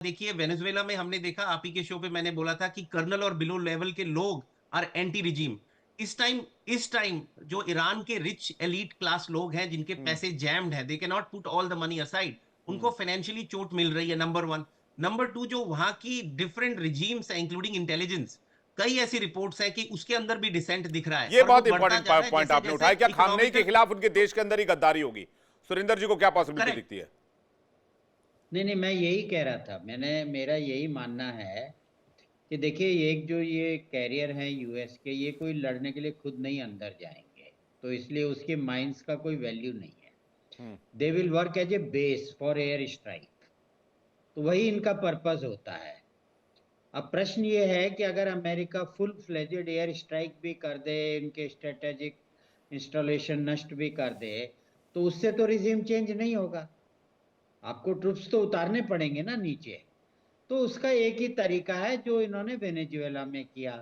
देखिए वेनेजुएला में हमने देखा, आप ही के शो पे मैंने बोला था कि कर्नल और बिलो लेवल के लोग आर एंटी रिजीम। इस टाइम जो ईरान के रिच एलीट क्लास लोग हैं जिनके हम्म। पैसे जैम्ड है, they can not put all the money aside, उनको हम्म। फाइनेंशियली चोट मिल रही है, नंबर वन। नंबर टू, जो वहां की डिफरेंट रिजीम्स है इंक्लूडिंग इंटेलिजेंस, कई ऐसी रिपोर्ट्स है कि उसके अंदर भी डिसेंट दिख रहा है ये और वो बहुत बढ़ता इंपॉर्टेंट जा रहा है पॉइंट जैसे आपने जैसे उठाया। क्या खामनेई के इकोनॉमिकल। खिलाफ उनके देश के अंदर ही गद्दारी होगी? सुरेंद्र जी को क्या पॉसिबिलिटी करेक्ट। दिखती है? नहीं नहीं, मैं यही कह रहा था। मेरा यही मानना है कि देखिए, एक जो ये कैरियर हैं यूएस के, ये कोई लड़ने के लिए खुद नहीं अंदर जाएंगे, तो इसलिए उसके माइंस का कोई वैल्यू नहीं है। Hmm. They will work as a base for air strike, तो वही इनका पर्पस होता है। अब प्रश्न ये है कि अगर America full fledged air strike भी कर दे, इनके स्ट्रेटेजिक इंस्टॉलेशन नष्ट भी कर दे, तो उससे तो रिजीम चेंज नहीं होगा। आपको ट्रुप्स तो उतारने पड़ेंगे ना नीचे। तो उसका एक ही तरीका है जो इन्होंने वेनेजुएला में किया,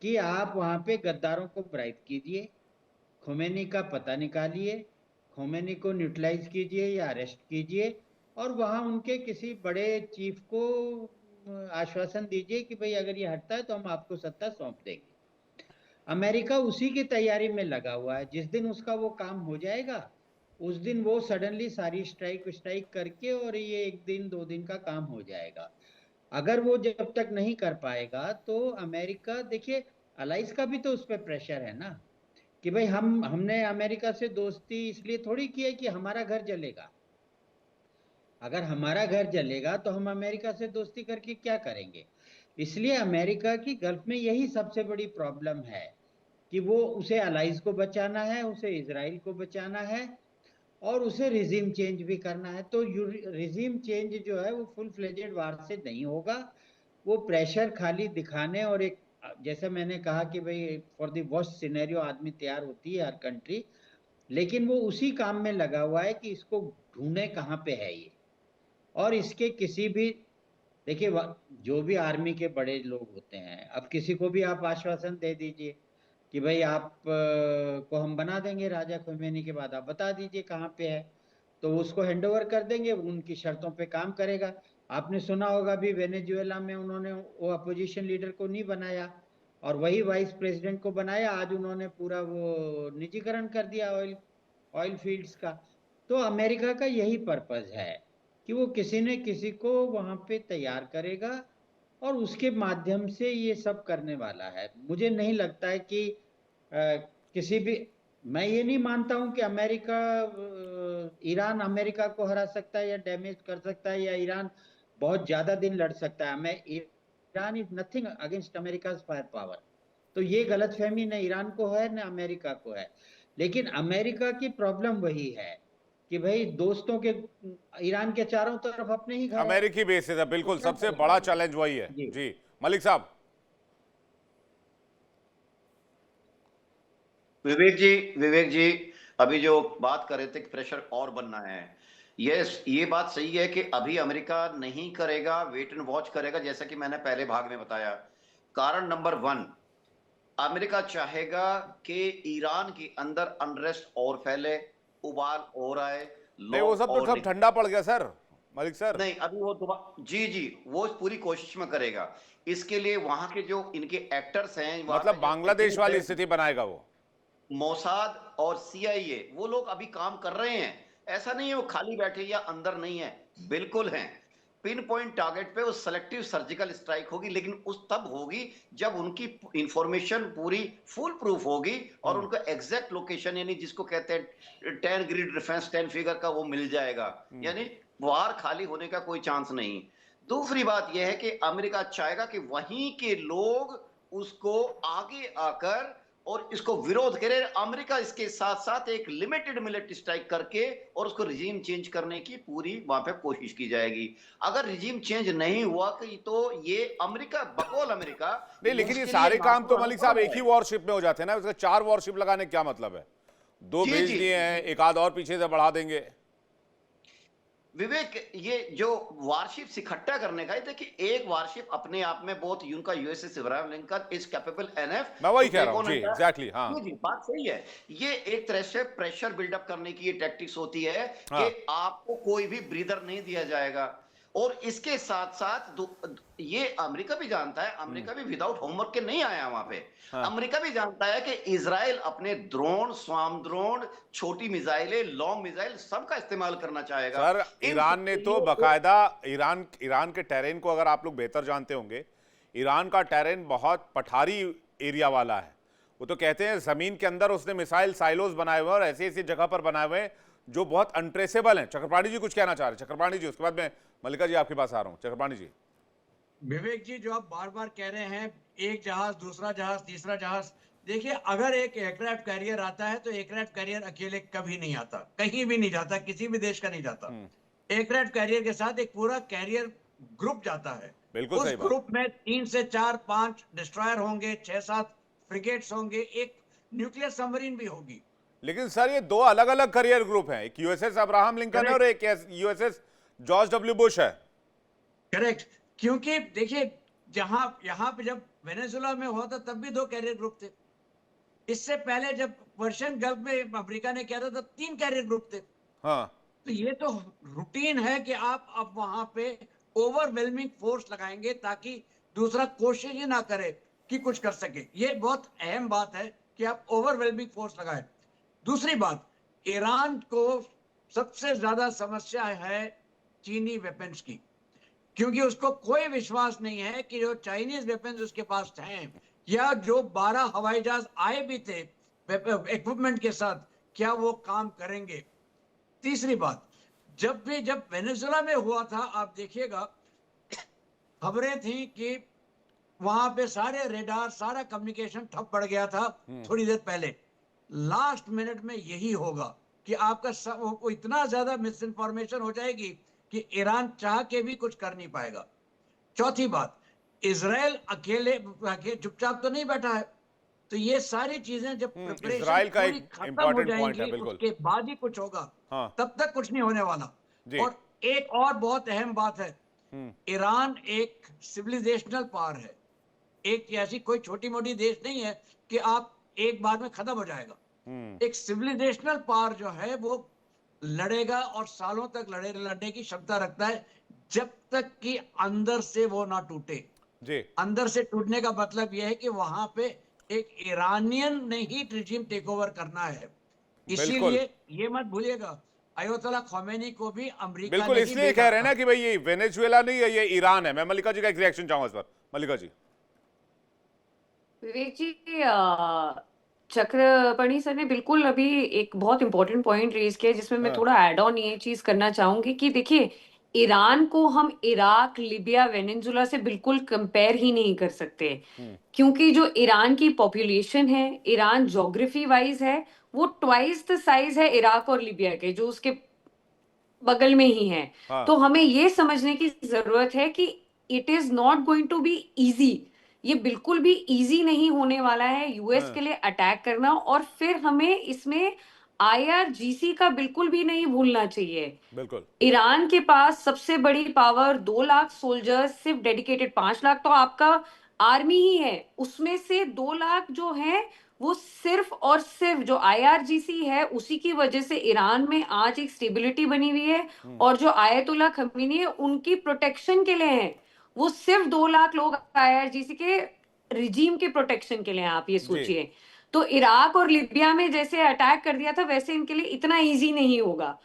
कि आप वहां पे गद्दारों को ब्राइब कीजिए, खोमेनी का पता निकालिए, खोमेनी को न्यूट्रलाइज कीजिए या अरेस्ट कीजिए, और वहां उनके किसी बड़े चीफ को आश्वासन दीजिए कि भाई अगर ये हटता है तो हम आपको सत्ता सौंप देंगे। अमेरिका उसी की तैयारी में लगा हुआ है। जिस दिन उसका वो काम हो जाएगा, उस दिन वो सडनली सारी स्ट्राइक स्ट्राइक करके, और ये एक दिन दो दिन का काम हो जाएगा। अगर वो जब तक नहीं कर पाएगा तो अमेरिका, देखिए, अलाइज का भी तो उस पर प्रेशर है ना, कि भाई हमने अमेरिका से दोस्ती इसलिए थोड़ी की है कि हमारा घर जलेगा। अगर हमारा घर जलेगा तो हम अमेरिका से दोस्ती करके क्या करेंगे? इसलिए अमेरिका की गल्फ में यही सबसे बड़ी प्रॉब्लम है, कि वो उसे अलाइज को बचाना है, उसे इसराइल को बचाना है, और उसे रिजीम चेंज भी करना है। तो रिजीम चेंज जो है वो फुल फ्लेजेड वार से नहीं होगा। वो प्रेशर खाली दिखाने, और एक, जैसे मैंने कहा कि भाई फॉर द वर्स्ट सिनेरियो आदमी तैयार होती है हर कंट्री, लेकिन वो उसी काम में लगा हुआ है कि इसको ढूंढे कहाँ पे है ये। और इसके किसी भी, देखिए, जो भी आर्मी के बड़े लोग होते हैं, अब किसी को भी आप आश्वासन दे दीजिए कि भाई आप को हम बना देंगे राजा, खोमेनी के बाद आप बता दीजिए कहाँ पे है, तो उसको हैंडओवर कर देंगे, उनकी शर्तों पे काम करेगा। आपने सुना होगा भी वेनेजुएला में उन्होंने वो अपोजिशन लीडर को नहीं बनाया, और वही वाइस प्रेसिडेंट को बनाया। आज उन्होंने पूरा वो निजीकरण कर दिया ऑयल ऑयल फील्ड्स का। तो अमेरिका का यही पर्पज है कि वो किसी न किसी को वहां पे तैयार करेगा, और उसके माध्यम से ये सब करने वाला है। मुझे नहीं लगता है कि किसी भी, मैं ये नहीं मानता हूं कि अमेरिका, ईरान अमेरिका को हरा सकता है या डैमेज कर सकता है, या ईरान बहुत ज्यादा दिन लड़ सकता है। मैं, Iran is nothing against America fire power. तो ये गलतफहमी न ईरान को है न अमेरिका को है। लेकिन अमेरिका की प्रॉब्लम वही है कि भाई दोस्तों के, ईरान के चारों तरफ अपने ही घर है, अमेरिकी बेसिस है, तो बिल्कुल क्या सबसे करेगा बड़ा वो? चैलेंज वही है। जी। जी, मलिक साहब। विवेक जी, विवेक जी, अभी जो बात कर रहे थे कि प्रेशर और बनना है, यस, ये बात सही है कि अभी अमेरिका नहीं करेगा, वेट एंड वॉच करेगा, जैसा कि मैंने पहले भाग में बताया। कारण नंबर वन, अमेरिका चाहेगा कि ईरान के अंदर अनरेस्ट और फैले, उबाल और आए, नहीं, लॉ वो सब तो और सब ठंडा पड़ गया सर, मलिक सर। नहीं, अभी वो दोबारा, जी जी, वो पूरी कोशिश में करेगा। इसके लिए वहां के जो इनके एक्टर्स हैं, वहां मतलब पे जो बांग्लादेश एजेंट्स वाली हैं, स्थिति बनाएगा वो? मोसाद और सीआईए, वो लोग अभी काम कर रहे हैं। ऐसा नहीं है वो खाली बैठे या अंदर नहीं है, बिल्कुल हैं। पिन पॉइंट टारगेट पे वो सेलेक्टिव सर्जिकल स्ट्राइक होगी, लेकिन उस तब होगी जब उनकी इंफॉर्मेशन पूरी फुल प्रूफ होगी और उनको एग्जैक्ट लोकेशन, यानी जिसको कहते हैं 10 ग्रिड रेफरेंस 10 फिगर का, वो मिल जाएगा। यानी वार खाली होने का कोई चांस नहीं। दूसरी बात यह है कि अमेरिका चाहेगा कि वहीं के लोग उसको आगे आकर और इसको विरोध करे। अमेरिका इसके साथ साथ एक लिमिटेड मिलिट्री स्ट्राइक करके और उसको रिजीम चेंज करने की पूरी वहां पे कोशिश की जाएगी। अगर रिजीम चेंज नहीं हुआ तो ये अमेरिका, बकौल अमेरिका, नहीं, लेकिन ये उसके लिए सारे काम तो नाकाम मलिक साहब अनुपात एक ही है। वॉरशिप में हो जाते हैं ना, उसका 4 वॉरशिप लगाने का क्या मतलब है? 2 जी भेज जी दिए हैं, एक आध और पीछे से बढ़ा देंगे। विवेक, ये जो वारशिप इकट्ठा करने का है, देखिए, एक वारशिप अपने आप में बहुत, उनका USS Ibrahim Lincoln is capable enough मैं टू वही कह रहा टेक हूं ऑन जी, एंटायर। एग्जैक्टली, हाँ। जी जी, बात सही है। ये एक तरह से प्रेशर बिल्डअप करने की ये टैक्टिक्स होती है कि हाँ। आपको कोई भी ब्रीदर नहीं दिया जाएगा। और इसके साथ साथ ये अमेरिका भी जानता है, अमेरिका भी विदाउट होमवर्क के नहीं आया वहां पे। हाँ। अमेरिका भी जानता है कि इजराइल अपने ड्रोन, स्वाम ड्रोन, छोटी मिसाइलें, लॉन्ग मिसाइल सबका इस्तेमाल करना चाहेगा। सर, ईरान ने तो बकायदा ईरान के टेरेन को अगर आप लोग बेहतर जानते होंगे, ईरान का टेरेन बहुत पठारी एरिया वाला है। वो तो कहते हैं जमीन के अंदर उसने मिसाइल साइलोज बनाए हुए और ऐसी ऐसी जगह पर बनाए हुए हैं जो बहुत अनट्रेसेबल हैं। चक्रपाणी जी कुछ कहना चाह रहे हैं? चक्रपाणी जी, उसके बाद मैं मल्लिका जी आपके पास आ रहा हूं। चक्रपाणी जी। विवेक जी, जो आप बार बार कह रहे हैं एक जहाज, दूसरा जहाज, तीसरा जहाज, देखिए अगर एक एयरक्राफ्ट कैरियर आता है तो एयरक्राफ्ट कैरियर अकेले कभी नहीं आता, कहीं भी नहीं जाता, किसी भी देश का नहीं जाता। एयरक्राफ्ट कैरियर के साथ एक पूरा कैरियर ग्रुप जाता है। बिल्कुल उस सही बात। ग्रुप में 3 से 4, 5 डिस्ट्रॉयर होंगे, 6-7 फ्रिगेट्स होंगे, एक न्यूक्लियर सबमरीन भी होगी। लेकिन सर, ये दो अलग अलग करियर ग्रुप हैं, एक यूएसएस अब्राहम लिंकन है और एक यूएसएस जॉर्ज डब्ल्यू बुश है। करेक्ट, क्योंकि देखिए यहाँ पे जब वेनेजुएला में हुआ था तब भी 2 कैरियर ग्रुप थे। इससे पहले जब पर्शियन गल्फ में अमेरिका ने किया था तब 3 कैरियर ग्रुप थे। हाँ। तो ये तो रूटीन है कि आप अब वहां पे ओवरवेलमिंग फोर्स लगाएंगे ताकि दूसरा कोशिश ही ना करे कि कुछ कर सके। ये बहुत अहम बात है कि आप ओवरवेलमिंग फोर्स लगाएं। दूसरी बात, ईरान को सबसे ज्यादा समस्या है चीनी वेपन्स की, क्योंकि उसको कोई विश्वास नहीं है कि जो चाइनीज वेपन्स उसके पास हैं या जो 12 हवाई जहाज आए भी थे इक्विपमेंट के साथ, क्या वो काम करेंगे। तीसरी बात, जब वेनेजुएला में हुआ था, आप देखिएगा खबरें थी कि वहां पे सारे रेडार, सारा कम्युनिकेशन ठप पड़ गया था थोड़ी देर पहले। लास्ट मिनट में यही होगा कि आपका इतना ज्यादा मिस इन्फॉर्मेशन हो जाएगी कि ईरान चाह के भी कुछ कर नहीं पाएगा। चौथी बात, इजराइल अकेले चुपचाप तो नहीं बैठा है। तो ये सारी चीजें जब इजराइल का एक खत्म हो इंपॉर्टेंट पॉइंट है, जाएंगी बिल्कुल। उसके बाद ही कुछ होगा। हाँ। तब तक कुछ नहीं होने वाला। और एक और बहुत अहम बात है, ईरान एक सिविलाइजेशनल पावर है, एक ऐसी कोई छोटी मोटी देश नहीं है कि आप एक बार में खत्म हो जाएगा। एक सिविलाइजेशनल पावर जो है वो लड़ेगा और सालों तक लड़ने की क्षमता रखता है, जब तक कि अंदर से वो ना टूटे। जी। अंदर से टूटने का मतलब यह है कि वहां पे एक ईरानियन ने ही रिजीम टेक ओवर करना है। इसीलिए ये मत भूलिएगा, अयतोल्ला खोमेनी को भी अमेरिका बिल्कुल ने इसलिए कह रहे हैं ना कि भाई ये वेनेजुएला नहीं है, ये ईरान है। मैं मल्लिका जी का एक रिएक्शन चाहूंगा इस पर। मल्लिका जी। विवेक जी, चक्रपाणी सर ने बिल्कुल अभी एक बहुत इंपॉर्टेंट पॉइंट रेज किया जिसमें मैं थोड़ा ऐड ऑन ये चीज करना चाहूंगी कि देखिए, ईरान को हम इराक, लिबिया, वेनेजुएला से बिल्कुल कंपेयर ही नहीं कर सकते, क्योंकि जो ईरान की पॉपुलेशन है, ईरान ज्योग्राफी वाइज है, वो ट्वाइस द साइज है इराक और लिबिया के, जो उसके बगल में ही है। तो हमें ये समझने की जरूरत है कि it is not going to be easy. ये बिल्कुल भी इजी नहीं होने वाला है यूएस के लिए अटैक करना। और फिर हमें इसमें आईआरजीसी का बिल्कुल भी नहीं भूलना चाहिए। बिल्कुल। ईरान के पास सबसे बड़ी पावर 2 लाख सोल्जर्स, सिर्फ डेडिकेटेड 5 लाख तो आपका आर्मी ही है। उसमें से 2 लाख जो है वो सिर्फ और सिर्फ जो आईआरजीसी है उसी की वजह से ईरान में आज एक स्टेबिलिटी बनी हुई है। और जो आयतुल्ला खमीनी है उनकी प्रोटेक्शन के लिए है। वो सिर्फ 2 लाख लोग आईआरजीसी के रिजीम के प्रोटेक्शन के लिए हैं, आप ये सोचिए। तो इराक और लिबिया में जैसे अटैक कर दिया था वैसे इनके लिए इतना इजी नहीं होगा।